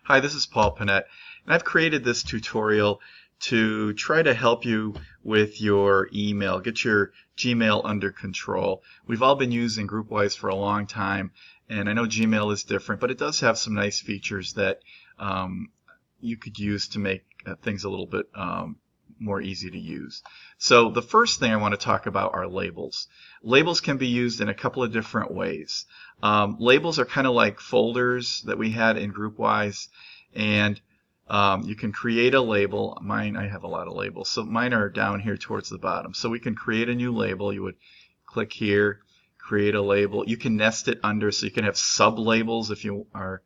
Hi, this is Paul Panett, and I've created this tutorial to try to help you with your email, get your Gmail under control. We've all been using GroupWise for a long time, and I know Gmail is different, but it does have some nice features that you could use to make things a little bit more easy to use. So the first thing I want to talk about are labels. Labels can be used in a couple of different ways. Labels are kind of like folders that we had in GroupWise, and you can create a label. Mine, I have a lot of labels, so mine are down here towards the bottom. So we can create a new label. You would click here, create a label. You can nest it under, so you can have sub-labels if you are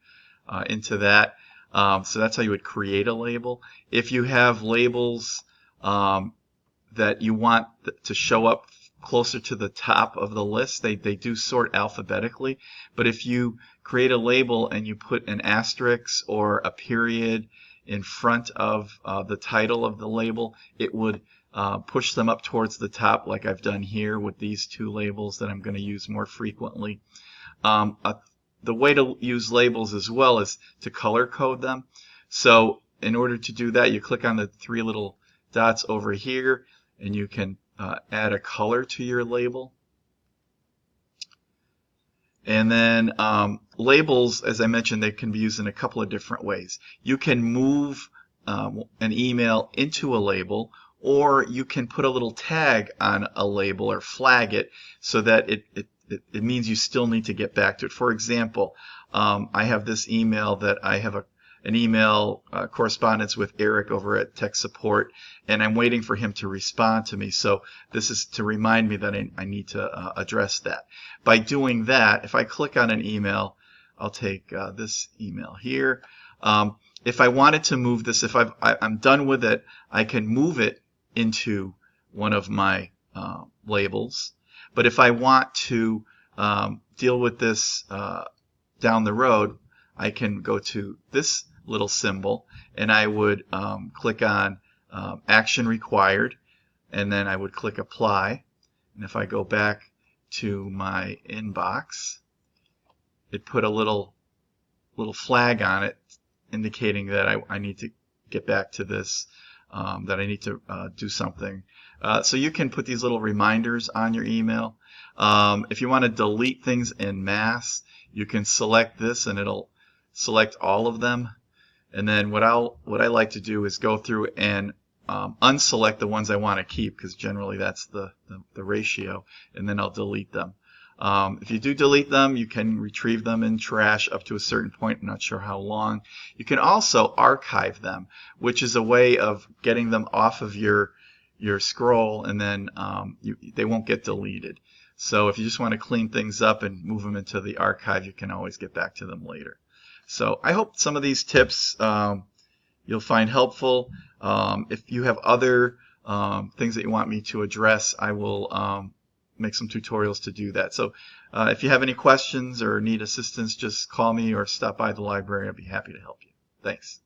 into that. So that's how you would create a label. If you have labels that you want to show up closer to the top of the list, they do sort alphabetically. But if you create a label and you put an asterisk or a period in front of the title of the label, it would push them up towards the top, like I've done here with these two labels that I'm going to use more frequently. The way to use labels as well is to color code them. So in order to do that, you click on the three little dots over here, and you can add a color to your label. And then labels, as I mentioned, they can be used in a couple of different ways. You can move an email into a label, or you can put a little tag on a label or flag it so that it means you still need to get back to it. For example, I have this email that I have an email correspondence with Eric over at Tech Support, and I'm waiting for him to respond to me. So this is to remind me that I need to address that. By doing that, if I click on an email, I'll take this email here. If I wanted to move this, if I'm done with it, I can move it into one of my labels. But if I want to deal with this down the road, I can go to this little symbol, and I would click on action required, and then I would click apply. And if I go back to my inbox, it put a little flag on it indicating that I need to get back to this, that I need to do something. So you can put these little reminders on your email. If you want to delete things en masse, you can select this and it'll select all of them. And then what I like to do is go through and unselect the ones I want to keep, because generally that's the ratio, and then I'll delete them. If you do delete them, you can retrieve them in trash up to a certain point. I'm not sure how long. You can also archive them, which is a way of getting them off of your scroll, and then they won't get deleted. So if you just want to clean things up and move them into the archive, you can always get back to them later. So I hope some of these tips you'll find helpful. If you have other things that you want me to address, I will make some tutorials to do that. So if you have any questions or need assistance, just call me or stop by the library. I'll be happy to help you. Thanks.